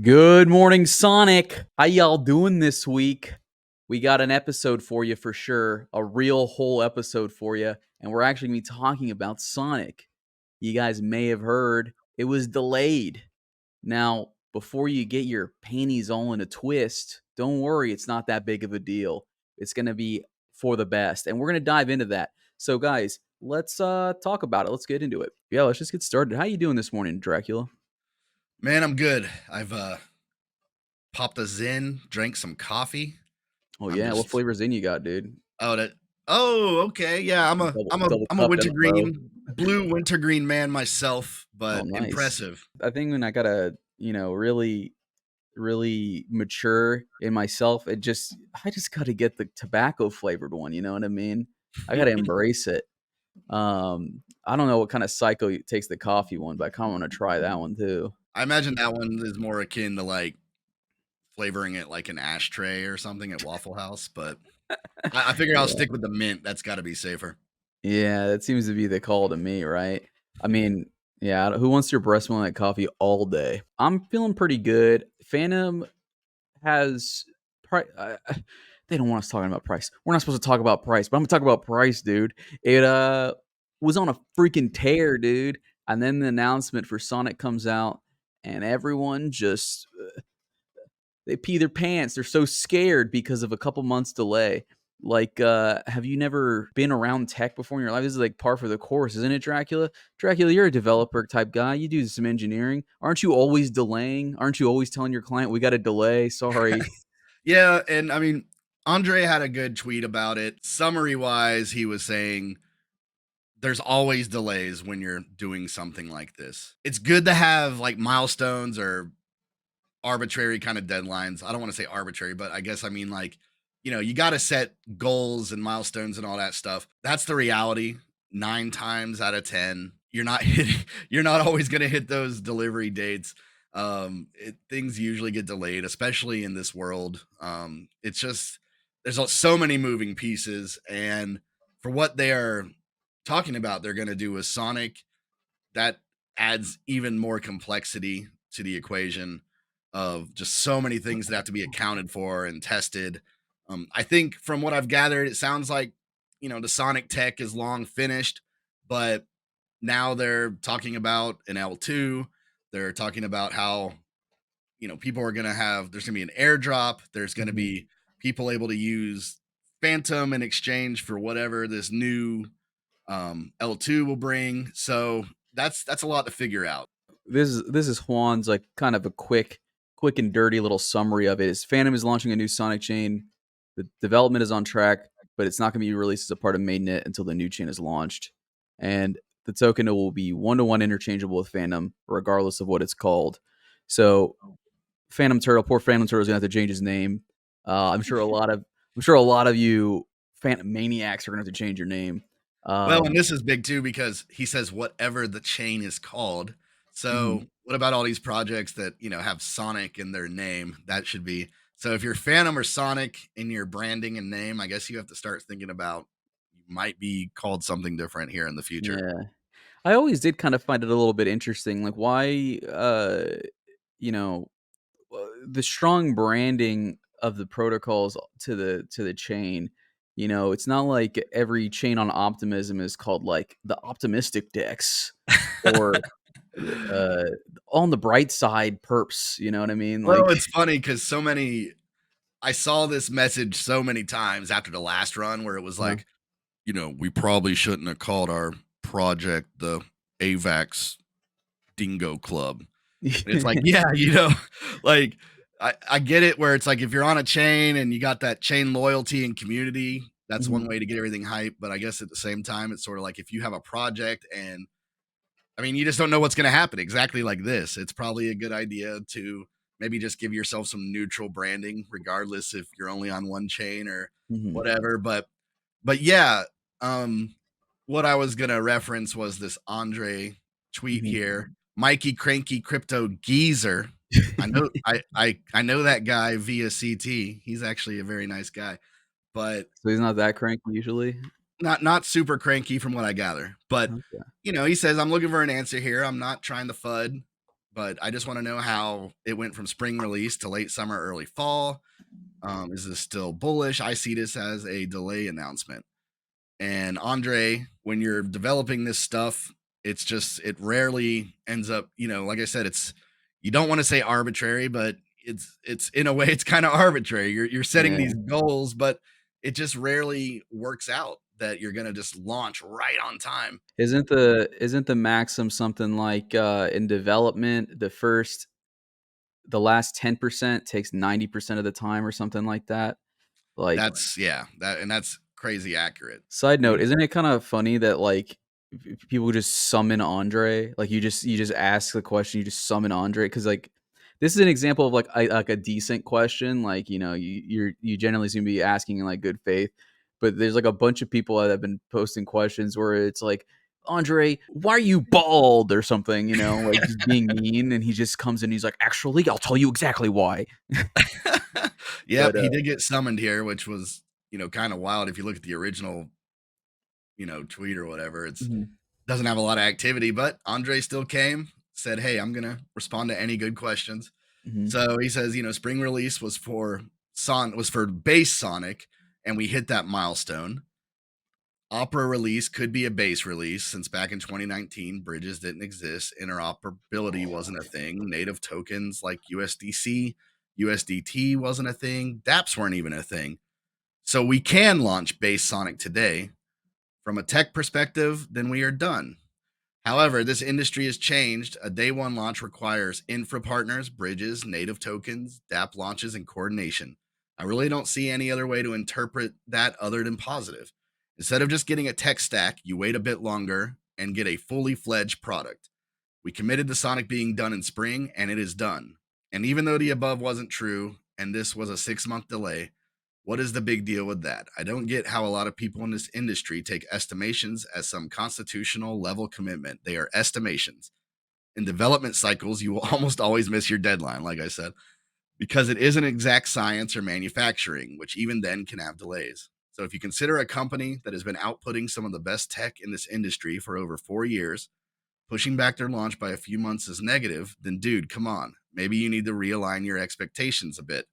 Good morning, Sonic. How y'all doing this week? We got an episode for you for sure, a real whole episode for you, and we're actually going to be talking about Sonic. You guys may have heard it was delayed. Now, before you get your panties all in a twist, don't worry, it's not that big of a deal. It's going to be for the best, and we're going to dive into that. So, guys, let's talk about it. Let's get into it. Yeah, let's just get started. How you doing this morning, Dracula? Man, I'm good. I've popped a Zen, drank some coffee. Oh I'm yeah, what just flavors in you got, dude? oh that oh okay, yeah. I'm a I'm a Double I'm a cupping, bro. blue wintergreen man myself, Oh, but nice. impressive. I think when I gotta, really mature in myself, I just gotta get the tobacco flavored one. You know what I mean? I gotta embrace it. I don't know what kind of psycho takes the coffee one, but I kind of want to try that one too. I imagine that one is more akin to like flavoring it like an ashtray or something at Waffle House, but I figure I'll Yeah, stick with the mint. That's got to be safer. yeah, that seems to be the call to me, right? I mean, yeah, who wants your breast milk like coffee all day? I'm feeling pretty good. Phantom has they don't want us talking about price. We're not supposed to talk about price, but I'm gonna talk about price, dude. It was on a freaking tear, dude. And then the announcement for Sonic comes out, and everyone just they pee their pants. They're so scared because of a couple months delay. Like, have you never been around tech before in your life? This is like par for the course, isn't it, Dracula? Dracula, you're a developer type guy. You do some engineering. Aren't you always delaying? Aren't you always telling your client, we got a delay? Sorry. Yeah, and I mean, Andre had a good tweet about it. Summary wise, he was saying there's always delays when you're doing something like this. It's good to have like milestones or arbitrary kind of deadlines. I don't want to say arbitrary, but I guess I mean like, you got to set goals and milestones and all that stuff. That's the reality. 9 times out of 10, you're not always going to hit those delivery dates. Things usually get delayed, especially in this world. It's just there's so many moving pieces, and for what they are talking about, they're going to do with Sonic, that adds even more complexity to the equation of just so many things that have to be accounted for and tested. I think from what I've gathered, it sounds like, the Sonic tech is long finished, but now they're talking about an L2. They're talking about how, people are going to there's going to be an airdrop. There's going to Mhm. be people able to use Fantom in exchange for whatever this new L2 will bring. So that's a lot to figure out. This is Juan's like kind of a quick and dirty little summary of it. Is Phantom is launching a new Sonic chain. The development is on track, but it's not going to be released as a part of mainnet until the new chain is launched. And the token will be one-to-one interchangeable with Phantom, regardless of what it's called. So Phantom Turtle, poor Phantom Turtle is gonna have to change his name. I'm sure a lot of you Phantom maniacs are gonna have to change your name. Well, and Um, this is big too because he says whatever the chain is called. mhm. So what about all these projects that have Sonic in their name? That should be so. If you're Phantom or Sonic in your branding and name, I guess you have to start thinking about you might be called something different here in the future. Yeah. I always did kind of find it a little bit interesting, like why, you know, the strong branding of the protocols to the chain. It's not like every chain on Optimism is called like the Optimistic Dex or uh, on the bright side perps. You know what I mean? Well, Like, it's funny because I saw this message so many times after the last run where it was uh, like, we probably shouldn't have called our project the AVAX Dingo Club. And it's like, yeah, like I get it where it's like if you're on a chain and you got that chain loyalty and community, that's one mhm, way to get everything hype. But I guess at the same time, it's sort of like if you have a project and I mean, you just don't know what's going to happen exactly like this. It's probably a good idea to maybe just give yourself some neutral branding, regardless if you're only on one chain or mhm, whatever. But yeah, um, what I was gonna reference was this Andre tweet mhm. here. Mikey Cranky Crypto Geezer. I know that guy via CT. He's actually a very nice guy, but So he's not that cranky usually. not super cranky from what I gather. But Okay. he says I'm looking for an answer here. I'm not trying to FUD, but I just want to know how it went from spring release to late summer, early fall. Is this still bullish? I see this as a delay announcement. And Andre, when you're developing this stuff, it rarely ends up, like I said, you don't want to say arbitrary, but it's in a way it's kind of arbitrary. You're setting these goals, but it just rarely works out that you're gonna just launch right on time. Isn't the maxim something like in development, the last 10% takes 90% of the time or something like that? Like, That's crazy accurate. side note, isn't it kind of funny that like people just summon Andre? Like you just ask the question, you just summon Andre because like this is an example of like a decent question. Like you generally seem to be asking in like good faith, but there's like a bunch of people that have been posting questions where it's like, Andre, why are you bald or something? Like just being mean, and he just comes in. He's like, actually, I'll tell you exactly why. Yep, But he did get summoned here, which was, kind of wild. If you look at the original, tweet or whatever, it's doesn't have a lot of activity, but Andre still came, said, "Hey, I'm gonna respond to any good questions." So he says, spring release was for base Sonic, and we hit that milestone. Opera release could be a base release since back in 2019, bridges didn't exist. Interoperability wasn't a thing. Native tokens like USDC, USDT wasn't a thing. dApps weren't even a thing. So we can launch base Sonic today. From a tech perspective, then we are done. However, this industry has changed. A day one launch requires infra partners, bridges, native tokens, dApp launches, and coordination. I really don't see any other way to interpret that other than positive. Instead of just getting a tech stack, you wait a bit longer and get a fully fledged product. We committed to Sonic being done in spring, and it is done. And even though the above wasn't true, and this was a 6-month delay, what is the big deal with that? I don't get how a lot of people in this industry take estimations as some constitutional level commitment. They are estimations. In development cycles, you will almost always miss your deadline, like I said, because it isn't exact science or manufacturing, which even then can have delays. So if you consider a company that has been outputting some of the best tech in this industry for over 4 years, pushing back their launch by a few months is negative, then dude, come on. Maybe you need to realign your expectations a bit.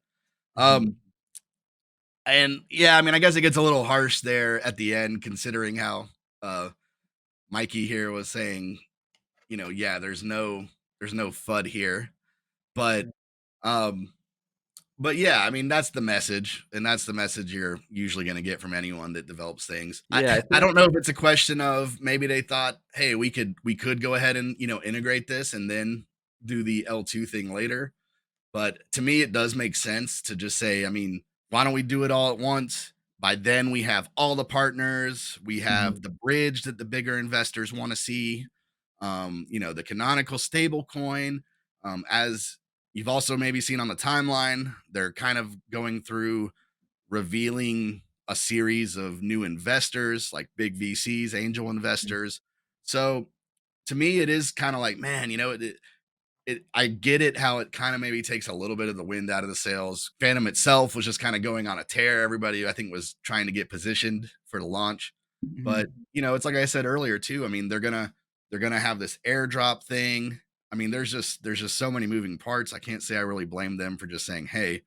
And yeah, I mean, I guess it gets a little harsh there at the end, considering how Mikey here was saying, yeah, there's no FUD here. But yeah, I mean, that's the message, and that's the message you're usually going to get from anyone that develops things. yeah, I don't know if it's a question of maybe they thought, hey, we could go ahead and integrate this and then do the L2 thing later. But to me, it does make sense to just say, I mean, why don't we do it all at once? By then, we have all the partners. We have the bridge that the bigger investors want to see. The Canonical Stablecoin. As you've also maybe seen on the timeline, they're kind of going through revealing a series of new investors, like big VCs, angel investors. So to me, it is kind of like, man, I get it how it kind of maybe takes a little bit of the wind out of the sails. Fantom itself was just kind of going on a tear. Everybody, I think, was trying to get positioned for the launch. But it's like I said earlier too. I mean, they're gonna have this airdrop thing. I mean, there's just so many moving parts. I can't say I really blame them for just saying, hey,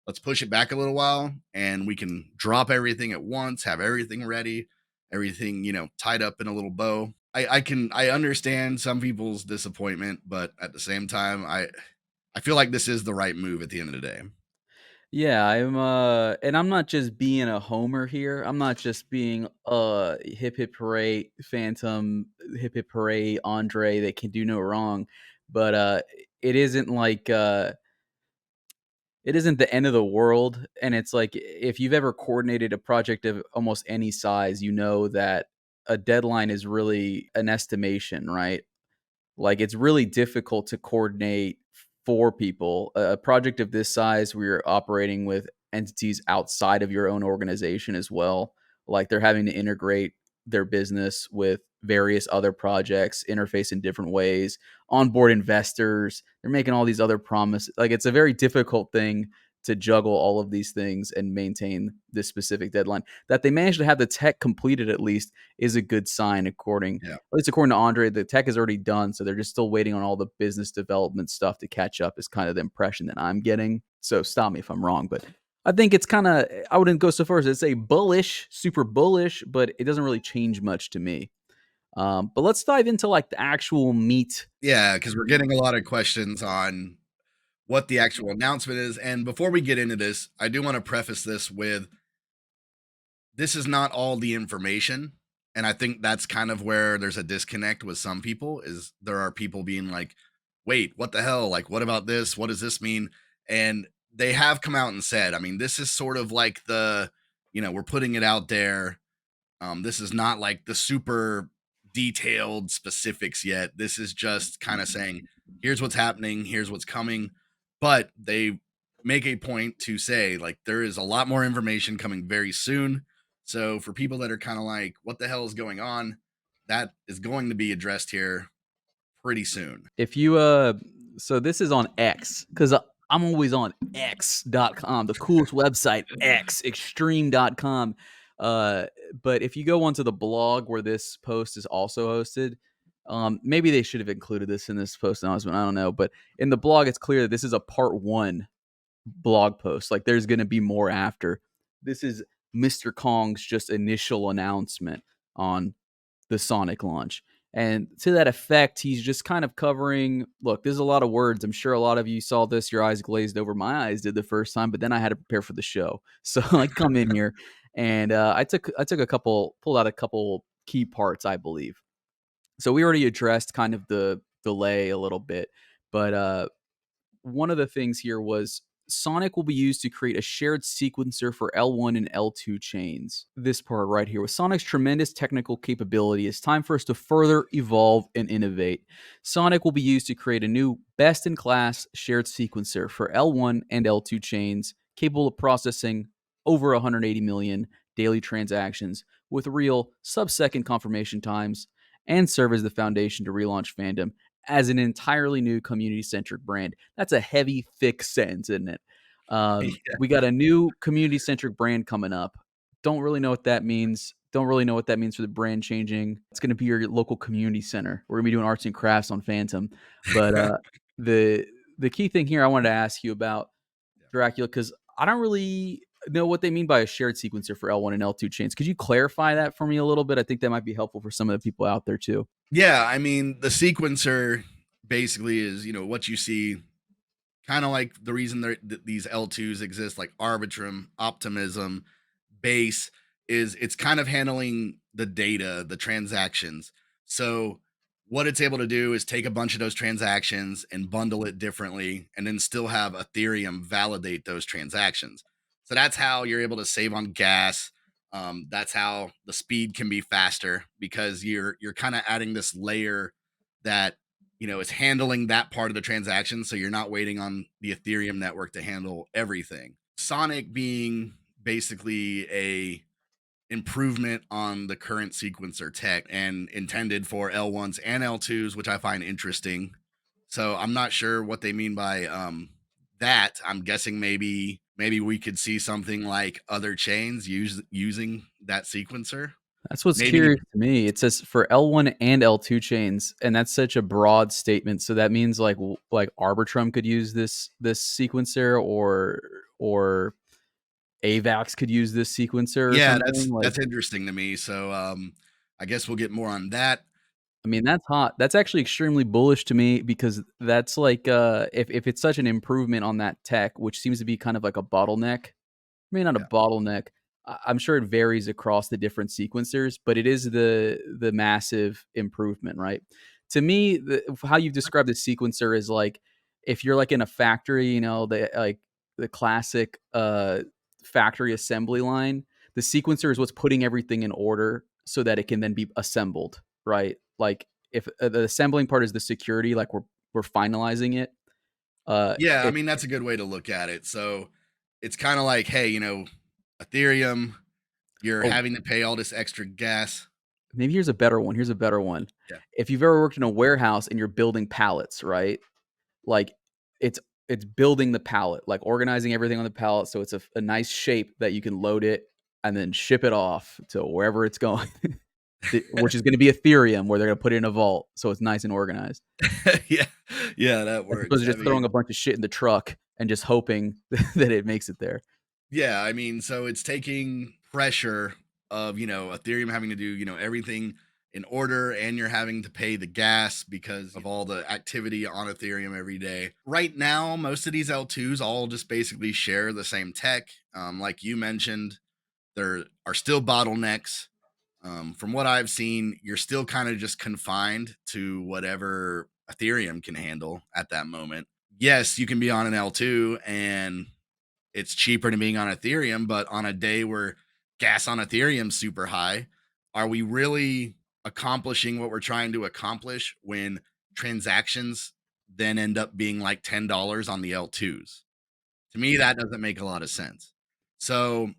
let's push it back a little while and we can drop everything at once, have everything ready, everything, tied up in a little bow. I understand some people's disappointment, but at the same time, I feel like this is the right move at the end of the day. Yeah, and I'm not just being a homer here. I'm not just being hip hip hooray Fantom, hip hip hooray Andre that can do no wrong. But it isn't like it isn't the end of the world. And it's like if you've ever coordinated a project of almost any size, you know that a deadline is really an estimation, right? Like it's really difficult to coordinate 4 people. A project of this size where you're operating with entities outside of your own organization as well. Like they're having to integrate their business with various other projects, interface in different ways, onboard investors. They're making all these other promises. Like it's a very difficult thing to juggle all of these things and maintain this specific deadline. That they managed to have the tech completed at least is a good sign, at least according to Andre. The tech is already done, so they're just still waiting on all the business development stuff to catch up, is kind of the impression that I'm getting. So stop me if I'm wrong, but I think it's kind of, I wouldn't go so far as to say bullish, super bullish, but it doesn't really change much to me. But let's dive into like the actual meat. Yeah, because we're getting a lot of questions on what the actual announcement is. And before we get into this, I do want to preface this with this is not all the information. And I think that's kind of where there's a disconnect with some people, is there are people being like, wait, what the hell? Like, what about this? What does this mean? And they have come out and said, I mean, this is sort of like the, we're putting it out there. This is not like the super detailed specifics yet. This is just kind of saying, here's what's happening, here's what's coming. But they make a point to say, like, there is a lot more information coming very soon. So for people that are kind of like, what the hell is going on? That is going to be addressed here pretty soon. If you, so this is on X, because I'm always on X.com, the coolest website, extreme.com. But if you go onto the blog where this post is also hosted, maybe they should have included this in this post announcement. I don't know. But in the blog, it's clear that this is a part 1 blog post. Like there's going to be more after. This is Mr. Kong's just initial announcement on the Sonic launch. And to that effect, he's just kind of covering, look, there's a lot of words. I'm sure a lot of you saw this, your eyes glazed over. My eyes did the first time, but then I had to prepare for the show. So I come in here and I took pulled out a couple key parts, I believe. So we already addressed kind of the delay a little bit, but one of the things here was Sonic will be used to create a shared sequencer for L1 and L2 chains. This part right here, with Sonic's tremendous technical capability, it's time for us to further evolve and innovate. Sonic will be used to create a new best-in-class shared sequencer for L1 and L2 chains, capable of processing over 180 million daily transactions with real sub-second confirmation times, and serve as the foundation to relaunch Fantom as an entirely new community-centric brand. That's a heavy, thick sentence, isn't it? We got a new community-centric brand coming up. Don't really know what that means. Don't really know what that means for the brand changing. It's going to be your local community center. We're going to be doing arts and crafts on Fantom. But the key thing here I wanted to ask you about, Dracula, because I don't really know what they mean by a shared sequencer for L1 and L2 chains. Could you clarify that for me a little bit? I think that might be helpful for some of the people out there too. Yeah, I mean, the sequencer basically is, what you see, kind of like the reason these L2s exist, like Arbitrum, Optimism, Base, is it's kind of handling the data, the transactions. So what it's able to do is take a bunch of those transactions and bundle it differently, and then still have Ethereum validate those transactions. So that's how you're able to save on gas. That's how the speed can be faster, because you're kind of adding this layer that is handling that part of the transaction, so you're not waiting on the Ethereum network to handle everything. Sonic being basically a improvement on the current sequencer tech and intended for L1s and L2s, which I find interesting. So I'm not sure what they mean by that. I'm guessing maybe we could see something like other chains using that sequencer. That's what's Maybe. curious to me. It says for L1 and L2 chains, and that's such a broad statement. So that means like Arbitrum could use this sequencer, or AVAX could use this sequencer or Yeah, something. that's interesting to me. So I guess we'll get more on that. I mean, that's hot. That's actually extremely bullish to me, because that's like if it's such an improvement on that tech, which seems to be kind of like a bottleneck. I mean, not a bottleneck. I'm sure it varies across the different sequencers, but it is the massive improvement, right? To me, how you've described the sequencer is like if you're like in a factory, the classic factory assembly line. The sequencer is what's putting everything in order so that it can then be assembled, right? Like if the assembling part is the security, like we're finalizing it. Yeah, I mean, that's a good way to look at it. So it's kind of like, hey, Ethereum, you're Oh, having to pay all this extra gas. maybe here's a better one. Yeah. If you've ever worked in a warehouse and you're building pallets, right? Like it's it's building the pallet, like organizing everything on the pallet so it's a nice shape that you can load it and then ship it off to wherever it's going, which is going to be Ethereum, where they're going to put it in a vault so it's nice and organized. Yeah, yeah, that As opposed works. to I just throwing a mean, bunch of shit in the truck and just hoping that it makes it there. yeah, I mean, so it's taking pressure of, Ethereum having to do, everything in order, and you're having to pay the gas because of all the activity on Ethereum every day. Right now, most of these L2s all just basically share the same tech. Like you mentioned, there are still bottlenecks. From what I've seen, you're still kind of just confined to whatever Ethereum can handle at that moment. Yes, you can be on an L2 and it's cheaper than being on Ethereum, but on a day where gas on Ethereum's super high, are we really accomplishing what we're trying to accomplish when transactions then end up being like $10 on the L2s? To me, that doesn't make a lot of sense. So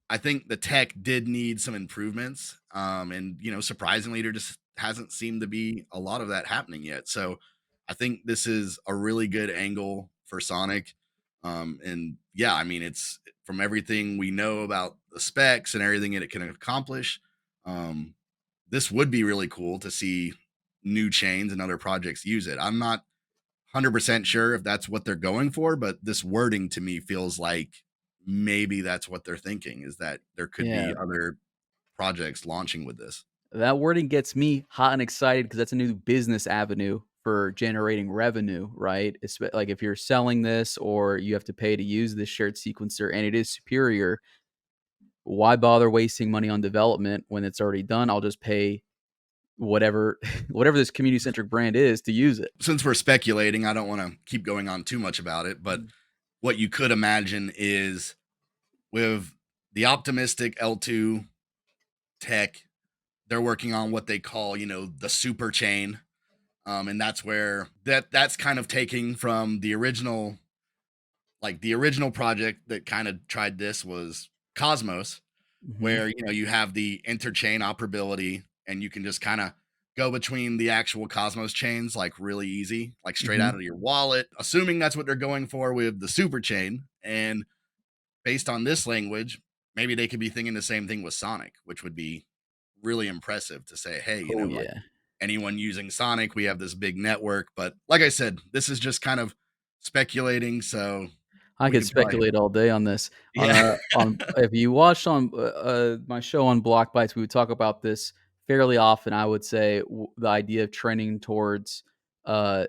I think the tech did need some improvements. And surprisingly, there just hasn't seemed to be a lot of that happening yet. So I think this is a really good angle for Sonic. And yeah, I mean, it's from everything we know about the specs and everything that it can accomplish. Um, this would be really cool to see new chains and other projects use it. I'm not 100% sure if that's what they're going for, but this wording to me feels like maybe that's what they're thinking, is that there could Yeah. be other projects launching with this. That wording gets me hot and excited because that's a new business avenue for generating revenue, right? Like if you're selling this or you have to pay to use this shared sequencer and it is superior, why bother wasting money on development when it's already done? I'll just pay whatever whatever this community centric brand is to use it. Since we're speculating, I don't want to keep going on too much about it, but what you could imagine is with the optimistic L2 tech, they're working on what they call, the super chain. And that's where that's kind of taking from the original, like the original project that kind of tried this was Cosmos, Mhm. where you have the interchain operability and you can just kind of go between the actual Cosmos chains like really easy, like straight out Mhm. of your wallet, assuming that's what they're going for with the super chain. And based on this language, maybe they could be thinking the same thing with Sonic, which would be really impressive to say, hey, Oh like yeah. anyone using Sonic, we have this big network. But like I said, this is just kind of speculating, so I we could could probably, speculate all day on this. yeah. On if you watched on my show on Block Bites, we would talk about this fairly often. I would say the idea of trending towards uh,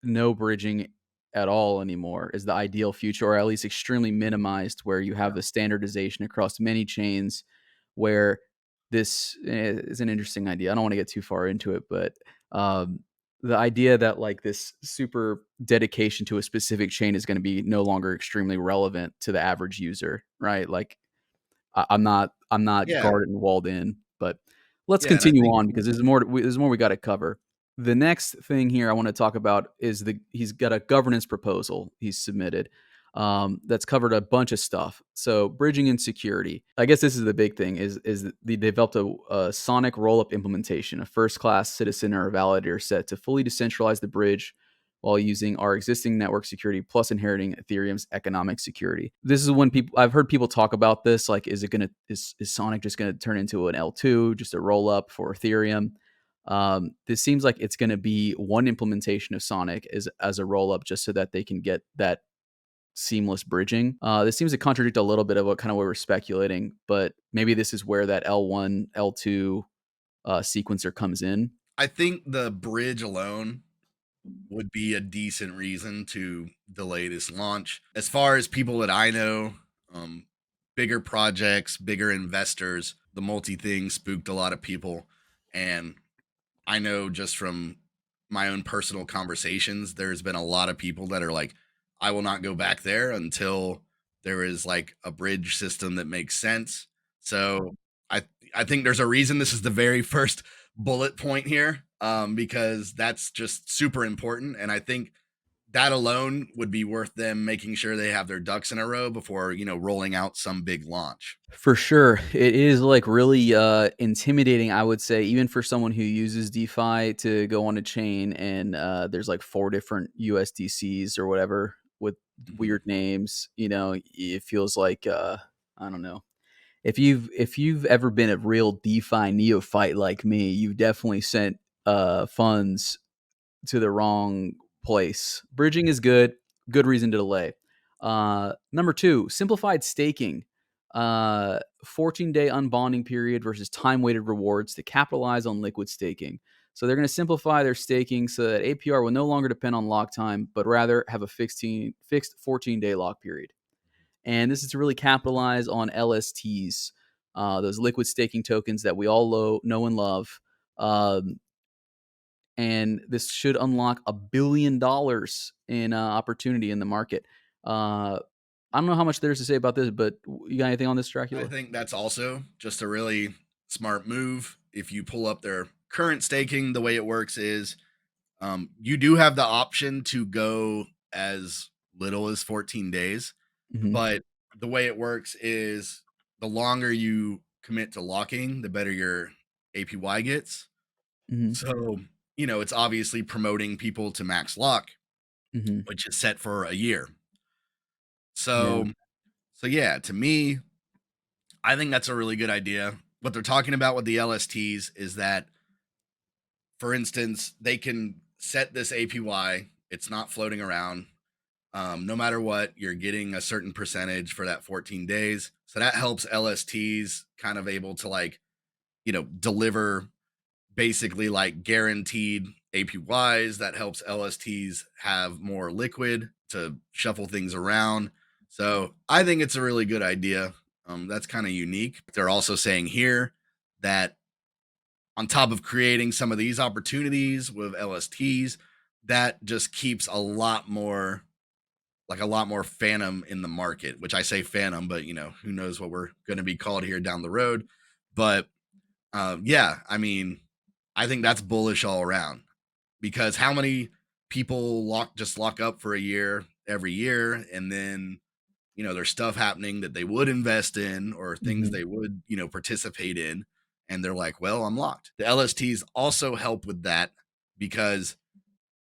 no bridging at all anymore is the ideal future, or at least extremely minimized, where you have the standardization across many chains. Where this is an interesting idea. I don't want to get too far into it, but um, the idea that like this super dedication to a specific chain is going to be no longer extremely relevant to the average user, right? Like I'm not Yeah. guarded and walled in, but let's Yeah. And I continue think, on because there's more we got to cover. The next thing here I want to talk about is he's got a governance proposal he's submitted that's covered a bunch of stuff. So bridging and security. I guess this is the big thing is that they developed a Sonic rollup implementation, a first class citizen or a validator set to fully decentralize the bridge while using our existing network security plus inheriting Ethereum's economic security. This is when I've heard people talk about this, like, is Sonic just gonna turn into an L2, just a roll up for Ethereum? This seems like it's gonna be one implementation of Sonic as a roll up, just so that they can get that seamless bridging. This seems to contradict a little bit of what we're speculating, but maybe this is where that L1 L2 sequencer comes in. I think the bridge alone would be a decent reason to delay this launch. As far as people that I know, bigger projects, bigger investors, the multi thing spooked a lot of people. And I know just from my own personal conversations, there's been a lot of people that are like, I will not go back there until there is like a bridge system that makes sense. So I I think there's a reason this is the very first bullet point here, because that's just super important. And I think that alone would be worth them making sure they have their ducks in a row before, rolling out some big launch. For sure. It is like really intimidating, I would say, even for someone who uses DeFi to go on a chain and there's like 4 different USDCs or whatever with Mhm. weird names. You know, it feels like I don't know. If you've ever been a real DeFi neophyte like me, you've definitely sent funds to the wrong place. Bridging is good. Good reason to delay. Number two, simplified staking. 14-day unbonding period versus time-weighted rewards to capitalize on liquid staking. So they're going to simplify their staking so that APR will no longer depend on lock time, but rather have a fixed 14-day lock period. And this is to really capitalize on LSTs, those liquid staking tokens that we all know and love. Um, and this should unlock $1 billion in opportunity in the market. I don't know how much there's to say about this, but you got anything on this, I Dracula? think that's also just a really smart move. If you pull up their current staking, the way it works is you do have the option to go as little as 14 days, Mm-hmm. but the way it works is the longer you commit to locking, the better your APY gets. Mm-hmm. So, it's obviously promoting people to max lock, Mm-hmm. which is set for a year. Yeah. So, so yeah, to me, I think that's a really good idea. What they're talking about with the LSTs is that, for instance, they can set this APY, it's not floating around. No matter what, you're getting a certain percentage for that 14 days. So that helps LSTs kind of able to deliver basically like guaranteed APYs. That helps LSTs have more liquid to shuffle things around. So I think it's a really good idea. That's kind of unique. They're also saying here that on top of creating some of these opportunities with LSTs, that just keeps a lot more Fantom in the market, which I say Fantom, but who knows what we're going to be called here down the road. But yeah, I mean, I think that's bullish all around because how many people lock up for a year every year and then there's stuff happening that they would invest in or things Mm-hmm. they would participate in, and they're like, well, I'm locked. The LSTs also help with that because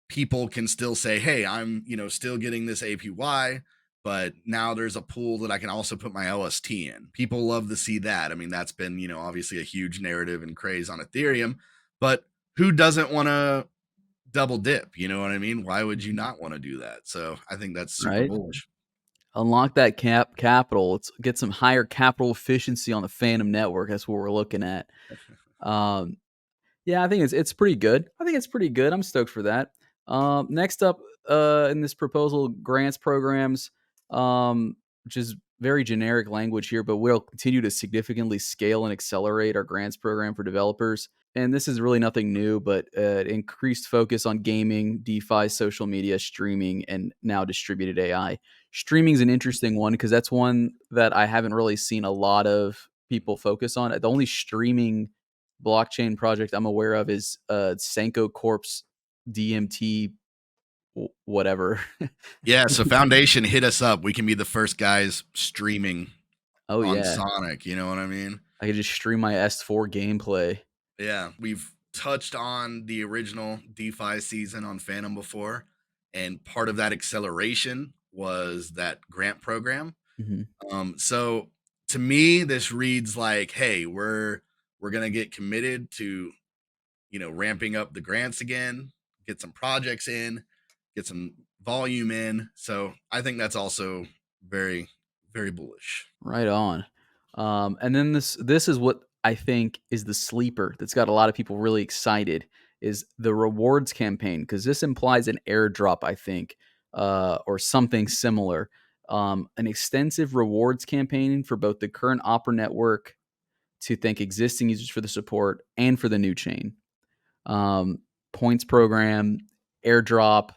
people can still say, hey, I'm still getting this APY, but now there's a pool that I can also put my LST in. People love to see that. I mean, that's been obviously a huge narrative and craze on Ethereum, but who doesn't want to double dip? You know what I mean? Why would you Mm-hmm. not want to do that? So I think that's super Right. bullish. Unlock that capital. Let's get some higher capital efficiency on the Fantom network. That's what we're looking at. Um, Yeah, I think it's pretty good. I think it's pretty good. I'm stoked for that. Next up, in this proposal, grants programs, which is very generic language here, but we'll continue to significantly scale and accelerate our grants program for developers. And this is really nothing new, but increased focus on gaming, DeFi, social media, streaming, and now distributed AI. Streaming is an interesting one because that's one that I haven't really seen a lot of people focus on. The only streaming blockchain project I'm aware of is Senko Corp's DMT whatever. Yeah, so Foundation hit us up. We can be the first guys streaming Oh on yeah, Sonic. You know what I mean? I could just stream my S4 gameplay. Yeah, we've touched on the original DeFi season on Fantom before, and part of that acceleration was that grant program. Mm-hmm. So to me, this reads like, hey, we're gonna get committed to ramping up the grants again, get some projects in, get some volume in. So I think that's also very, very bullish. Right on. And then this is what I think is the sleeper that's got a lot of people really excited is the rewards campaign because this implies an airdrop, I think, or something similar. An extensive rewards campaign for both the current Opera network to thank existing users for the support and for the new chain. um, Points program, airdrop,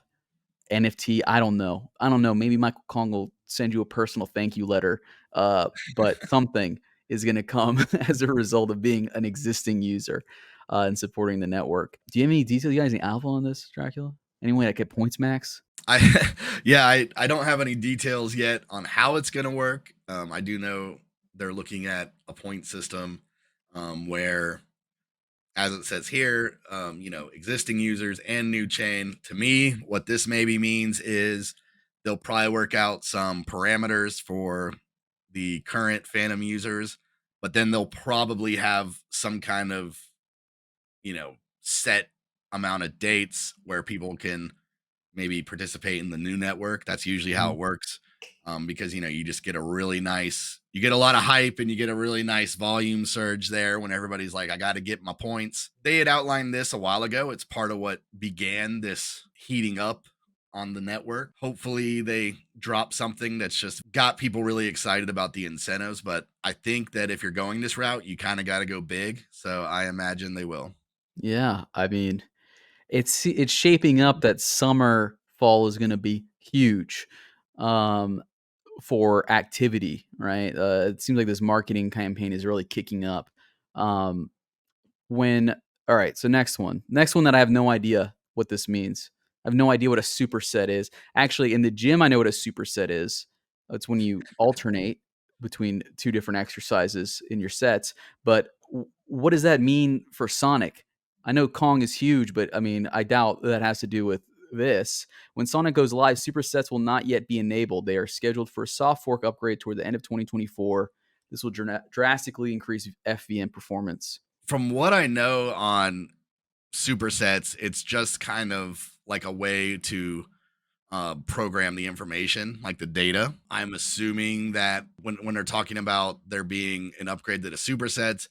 NFT. I don't know. I don't know. Maybe Michael Kong will send you a personal thank you letter. But something is going to come as a result of being an existing user and supporting the network. Do you have any details? You guys any alpha on this, Dracula? Any way I get points max? I yeah, I don't have any details yet on how it's gonna work. I do know they're looking at a point system where, as it says here, existing users and new chain. To me, what this maybe means is They'll probably work out some parameters for the current Fantom users, but then they'll probably have some kind of, set amount of dates where people can maybe participate in the new network. That's usually how Mhm. it works. Because you just get you get a lot of hype and you get a really nice volume surge there when everybody's like, I got to get my points. They had outlined this a while ago. It's part of what began this heating up on the network. Hopefully, they drop something that's just got people really excited about the incentives. But I think that if you're going this route, you kind of got to go big. So I imagine they will. Yeah, I mean, it's shaping up that summer, fall is gonna be huge, um, for activity, right? It seems like this marketing campaign is really kicking up. Um, when all right, so next one that I have no idea what this means. I have no idea what a superset is. Actually, in the gym, I know what a superset is. It's when you alternate between two different exercises in your sets. But what does that mean for Sonic? I know Kong is huge, but I mean, I doubt that has to do with this. When Sonic goes live, supersets will not yet be enabled. They are scheduled for a soft fork upgrade toward the end of 2024. This will drastically increase FVM performance. From what I know on supersets, it's just kind of like a way to program the information, like the data. I'm assuming that when they're talking about there being an upgrade to the supersets,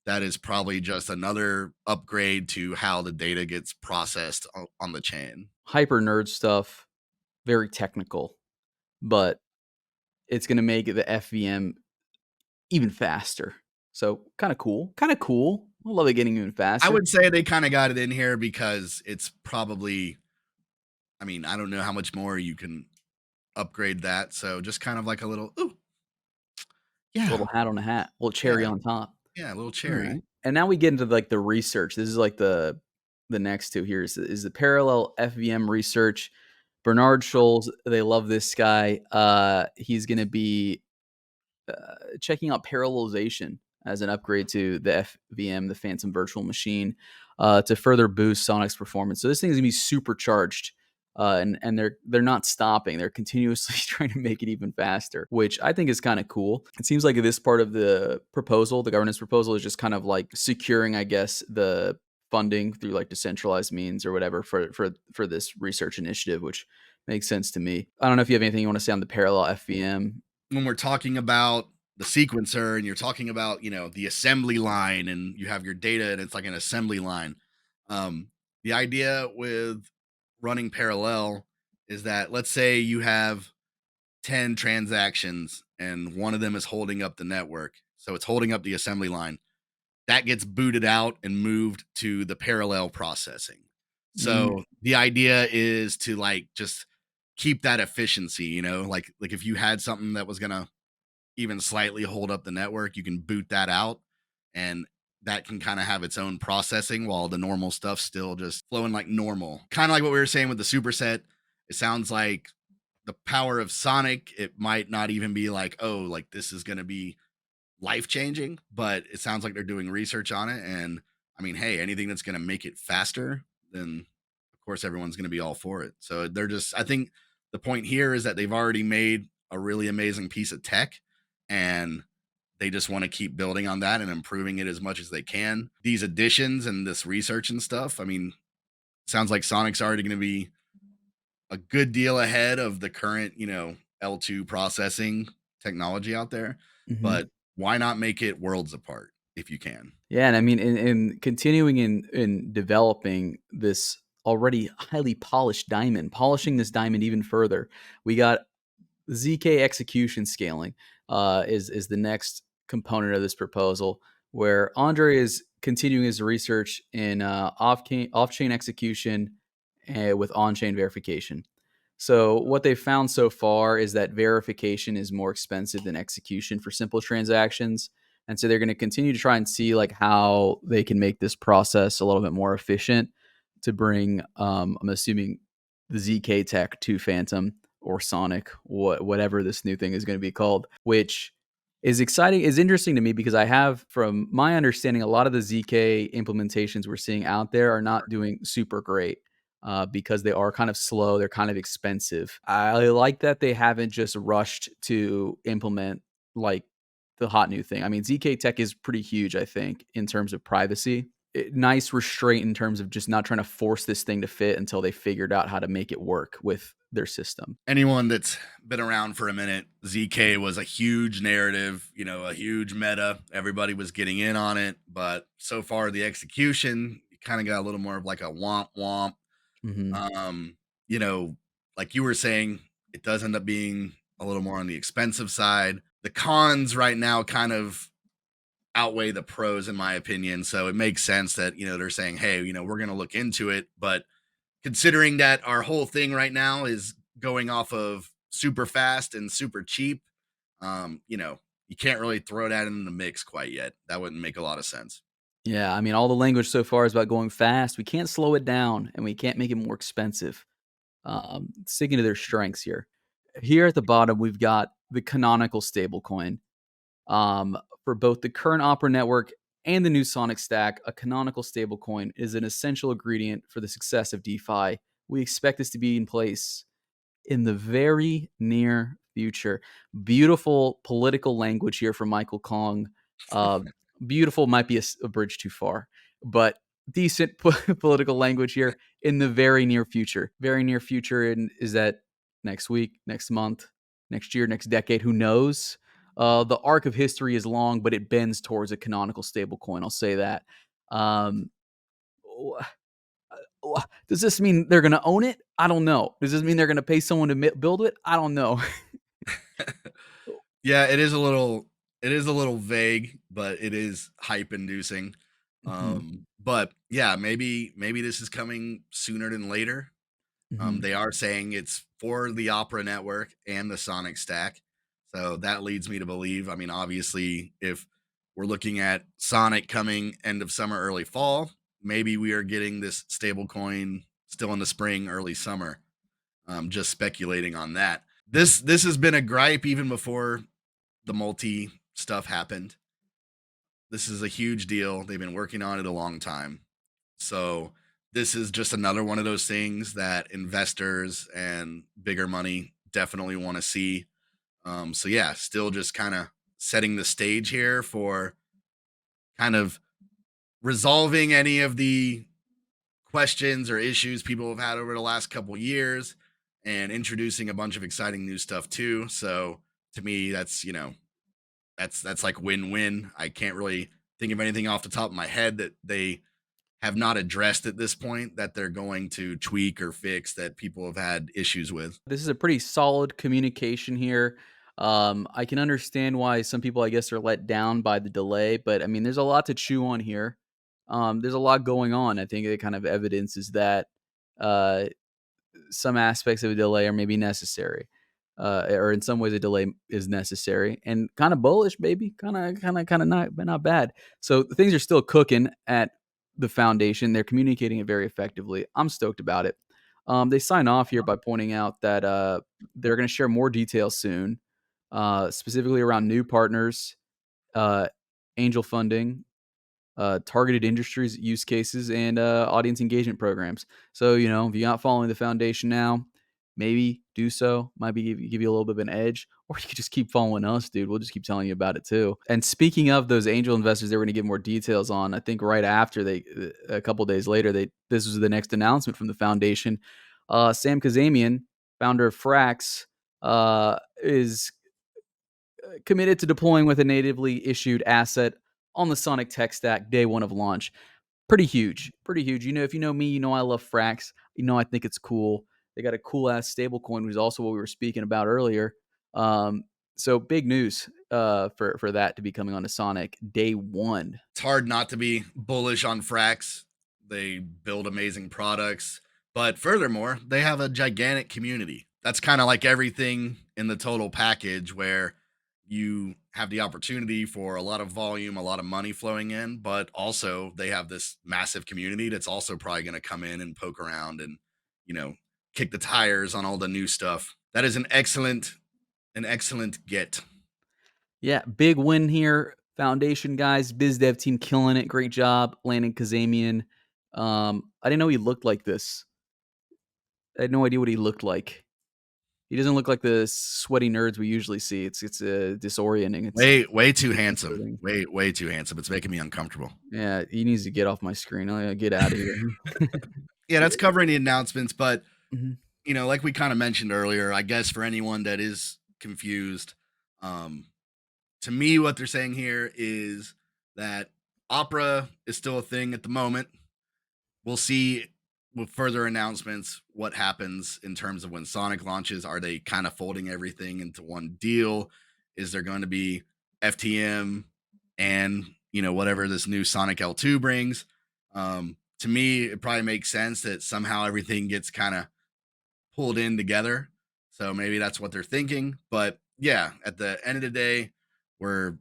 that is probably just another upgrade to how the data gets processed on the chain. Hyper nerd stuff, very technical, but it's going to make the FVM even faster. So kind of cool. Kind of cool. I love it getting even I faster. would say they kind of got it in here because it's probably, I mean, I don't know how much more you can upgrade that. So just kind of like a little, ooh, A yeah, little hat on a hat, a little cherry yeah, on top. yeah, a little All cherry. right. And now we get into like the research. This is like the next two here is the parallel FVM research. Bernard Scholes, they love this guy. He's going to be checking out parallelization as an upgrade to the FVM, the Fantom Virtual Machine, to further boost Sonic's performance. So this thing's gonna be supercharged, and they're not stopping. They're continuously trying to make it even faster, which I think is kind of cool. It seems like this part of the proposal, the governance proposal, is just kind of like securing, I guess, the funding through like decentralized means or whatever for this research initiative, which makes sense to me. I don't know if you have anything you want to say on the parallel FVM. When we're talking about the sequencer and you're talking about, the assembly line and you have your data and it's like an assembly line. The idea with running parallel is that let's say you have 10 transactions and one of them is holding up the network. So it's holding up the assembly line. That gets booted out and moved to the parallel processing. Mm, So the idea is to like just keep that efficiency, like if you had something that was going to even slightly hold up the network, you can boot that out and that can kind of have its own processing while the normal stuff's still just flowing like normal. Kind of like what we were saying with the superset. It sounds like the power of Sonic, it might not even be like, oh, like this is going to be life changing, but it sounds like they're doing research on it. And I mean, hey, anything that's going to make it faster, then of course everyone's going to be all for it. So I think the point here is that they've already made a really amazing piece of tech and they just want to keep building on that and improving it as much as they can. These additions and this research and stuff, I mean, sounds like Sonic's already going to be a good deal ahead of the current, L2 processing technology out there. mhm. But why not make it worlds apart if you can? Yeah, and I mean, in continuing in developing this already highly polished diamond, polishing this diamond even further, we got ZK execution scaling is the next component of this proposal, where Andre is continuing his research in off chain execution with on chain verification. So what they've found so far is that verification is more expensive than execution for simple transactions. And so they're going to continue to try and see like how they can make this process a little bit more efficient to bring, I'm assuming, the ZK tech to Fantom or Sonic, whatever this new thing is going to be called, which is exciting, is interesting to me because I have, from my understanding, a lot of the ZK implementations we're seeing out there are not doing super great. because they are kind of slow. They're kind of expensive. I like that they haven't just rushed to implement like the hot new thing. I mean, ZK Tech is pretty huge, I think, in terms of privacy. Nice restraint in terms of just not trying to force this thing to fit until they figured out how to make it work with their system. Anyone that's been around for a minute, ZK was a huge narrative, a huge meta. Everybody was getting in on it, but so far the execution kind of got a little more of like a womp womp. Mm-hmm. Um, you know, like you were saying, it does end up being a little more on the expensive side. The cons right now kind of outweigh the pros in my opinion. So it makes sense that, they're saying, hey, we're going to look into it. But considering that our whole thing right now is going off of super fast and super cheap, you can't really throw that in the mix quite yet. That wouldn't make a lot of sense. Yeah, I mean, all the language so far is about going fast. We can't slow it down, and we can't make it more expensive. Sticking to their strengths here. Here at the bottom, we've got the Canonical Stablecoin. For both the current Opera network and the new Sonic stack, a Canonical Stablecoin is an essential ingredient for the success of DeFi. We expect this to be in place in the very near future. Beautiful political language here from Michael Kong. Uh, Beautiful might be a bridge too far, but decent political language here in the very near future. Very near future, and is that next week, next month, next year, next decade? Who knows? The arc of history is long, but it bends towards a canonical stablecoin. I'll say that. Um, does this mean they're going to own it? I don't know. Does this mean they're going to pay someone to build it? I don't know. Yeah, it is a little vague, but it is hype inducing. Mhm, But yeah, maybe this is coming sooner than later. mhm. They are saying it's for the Opera network and the Sonic stack. So that leads me to believe, I mean, obviously, if we're looking at Sonic coming end of summer, early fall, maybe we are getting this stable coin still in the spring, early summer. Just speculating on that. This has been a gripe even before the multi stuff happened. This is a huge deal. They've been working on it a long time. So this is just another one of those things that investors and bigger money definitely want to see. So yeah, still just kind of setting the stage here for kind of resolving any of the questions or issues people have had over the last couple years and introducing a bunch of exciting new stuff too. So to me, that's like win-win. I can't really think of anything off the top of my head that they have not addressed at this point that they're going to tweak or fix that people have had issues with. This is a pretty solid communication here. I can understand why some people, I guess, are let down by the delay, but I mean, there's a lot to chew on here. There's a lot going on. I think it kind of evidences that uh, some aspects of a delay are maybe necessary, or in some ways a delay is necessary, and kind of bullish, baby, kind of not bad. So things are still cooking at the foundation. They're communicating it very effectively. I'm stoked about it. They sign off here by pointing out that they're going to share more details soon, specifically around new partners, uh, angel funding, targeted industries, use cases, and audience engagement programs. So, if you're not following the foundation now, maybe do so. Might be give you a little bit of an edge, or you could just keep following us, dude. We'll just keep telling you about it too. And speaking of those angel investors, they were going to give more details on. I think right after a couple days later, this was the next announcement from the foundation. Sam Kazamian, founder of Frax, is committed to deploying with a natively issued asset on the Sonic tech stack day one of launch. Pretty huge. Pretty huge. If you know me, I love Frax. I think it's cool. They got a cool ass stablecoin, which is also what we were speaking about earlier. So big news for that to be coming onto Sonic day one. It's hard not to be bullish on Frax. They build amazing products, but furthermore, they have a gigantic community. That's kind of like everything in the total package where you have the opportunity for a lot of volume, a lot of money flowing in, but also they have this massive community that's also probably going to come in and poke around and, you know, kick the tires on all the new stuff. That is an excellent get. Yeah, big win here. Foundation guys, biz dev team killing it. Great job landing Kazamian. I didn't know he looked like this. I had no idea what he looked like. He doesn't look like the sweaty nerds we usually see. It's disorienting. It's way too handsome. disconcerting. Way too handsome. It's making me uncomfortable. Yeah, he needs to get off my screen. Get out of here. Yeah, that's covering the announcements, but Mhm. you know, like we kind of mentioned earlier, I guess for anyone that is confused, to me, what they're saying here is that opera is still a thing at the moment. We'll see with further announcements what happens in terms of when Sonic launches. Are they kind of folding everything into one deal? Is there going to be FTM and, you know, whatever this new Sonic L2 brings? To me, it probably makes sense that somehow everything gets kind of pulled in together. So maybe that's what they're thinking. But yeah, at the end of the day, we're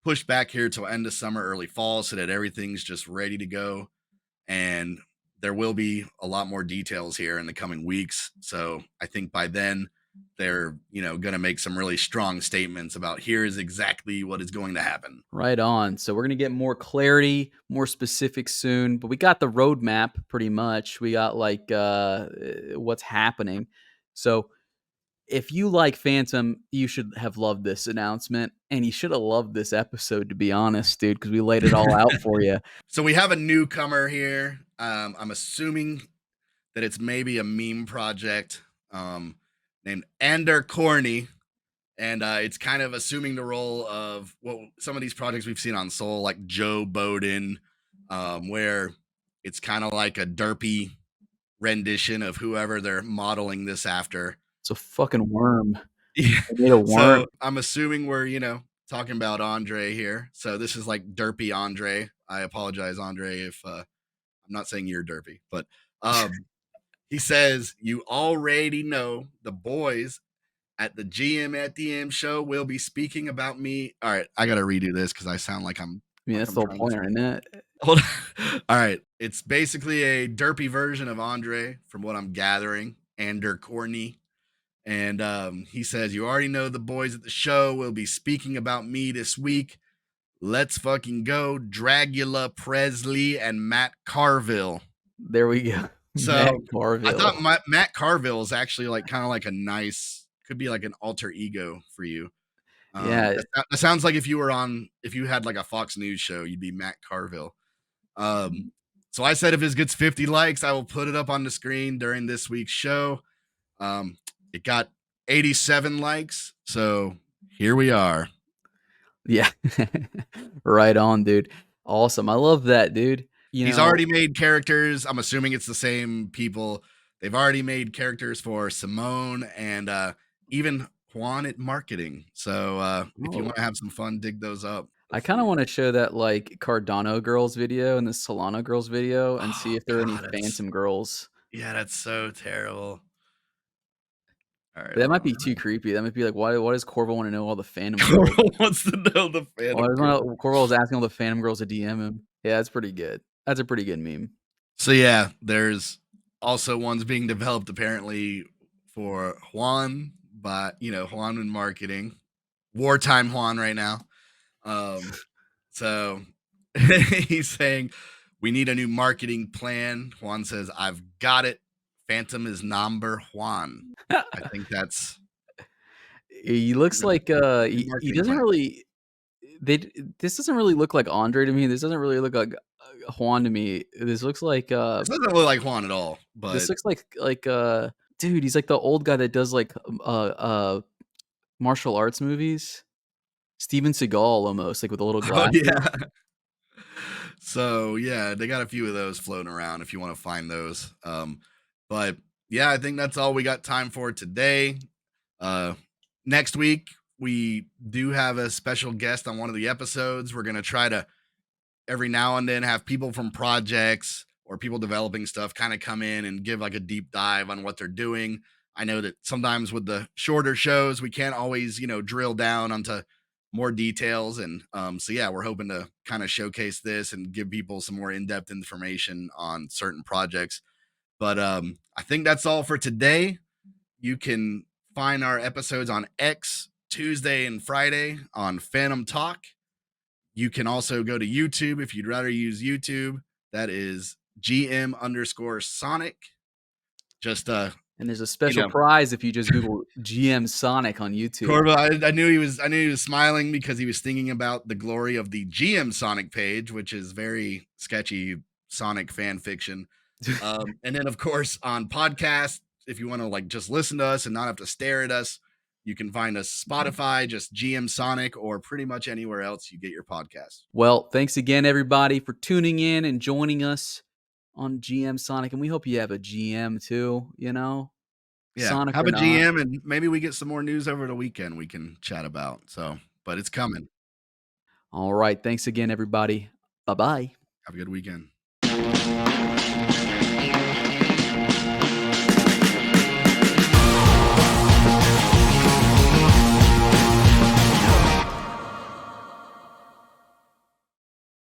pushed back here till end of summer, early fall, so that everything's just ready to go. And there will be a lot more details here in the coming weeks. So I think by then they're, you know, going to make some really strong statements about here's exactly what is going to happen. Right on. So we're going to get more clarity, more specifics soon, but we got the roadmap pretty much. We got like what's happening. So if you like Fantom, you should have loved this announcement, and you should have loved this episode, to be honest, dude, because we laid it all out for you. So we have a newcomer here. I'm assuming that it's maybe a meme project named Cornie. And it's kind of assuming the role of what some of these projects we've seen on Soul, like Joe Bowden, where it's kind of like a derpy rendition of whoever they're modeling this after. It's a fucking worm. Yeah. They made a worm. So I'm assuming we're, you know, talking about Andre here. So this is like derpy Andre. I apologize, Andre, if I'm not saying you're derpy, but he says, you already know the boys at the GM at the M show will be speaking about me. All right, I gotta redo this because I sound like I'm. I mean, Like that's I'm the whole trying point, to isn't it? Hold on. All right, it's basically a derpy version of Andre, from what I'm gathering, Ander Corney. And he says, you already know the boys at the show will be speaking about me this week. Let's fucking go, Dracula Presley and Matt Carville. There we go. So Matt Carville. I thought Matt Carville is actually like kind of like a nice, could be like an alter ego for you. Yeah. That sounds like if you had like a Fox News show, you'd be Matt Carville. So I said if this gets 50 likes, I will put it up on the screen during this week's show. It got 87 likes, so here we are. Yeah. Right on, dude. Awesome. I love that, dude. He's already made characters. I'm assuming it's the same people. They've already made characters for Simone and even Juan at marketing. So if you want to have some fun, dig those up. I kind of want to show that like Cardano girls video and the Solana girls video and see if there are any Fantom girls. Yeah, that's so terrible. All right, that might be too creepy. That might be like, why does Corval want to know all the Fantom girls? Corval wants to know the Fantom girls. Corval was asking all the Fantom girls to DM him. Yeah, that's pretty good. That's a pretty good meme. So yeah, there's also ones being developed apparently for Juan, but Juan in marketing, wartime Juan right now. So he's saying we need a new marketing plan. Juan says, I've got it. Fantom is number Juan. I think that's. He looks like he doesn't really. This doesn't really look like Andre to me. This doesn't really look like Juan to me. This looks like this doesn't look like Juan at all. But this looks like dude, he's like the old guy that does like martial arts movies. Steven Seagal almost, like with a little glass. Oh, yeah. So yeah, they got a few of those floating around if you want to find those. But yeah, I think that's all we got time for today. Next week we do have a special guest on one of the episodes. We're gonna try to every now and then have people from projects or people developing stuff kind of come in and give like a deep dive on what they're doing. I know that sometimes with the shorter shows, we can't always, drill down onto more details. And so, yeah, we're hoping to kind of showcase this and give people some more in-depth information on certain projects. But I think that's all for today. You can find our episodes on X Tuesday and Friday on Fantom Talk. You can also go to YouTube if you'd rather use YouTube. That is GM_Sonic. Just And there's a special prize if you just Google GMSONIC on YouTube. Corval, I knew he was smiling because he was thinking about the glory of the GMSONIC page, which is very sketchy Sonic fan fiction. And then of course on podcasts, if you want to like just listen to us and not have to stare at us, you can find us Spotify, just GMSONIC, or pretty much anywhere else you get your podcasts. Well, thanks again, everybody, for tuning in and joining us on GMSONIC. And we hope you have a GM too, Yeah, Sonic have or a not. GM, and maybe we get some more news over the weekend we can chat about. So, but it's coming. All right. Thanks again, everybody. Bye-bye. Have a good weekend.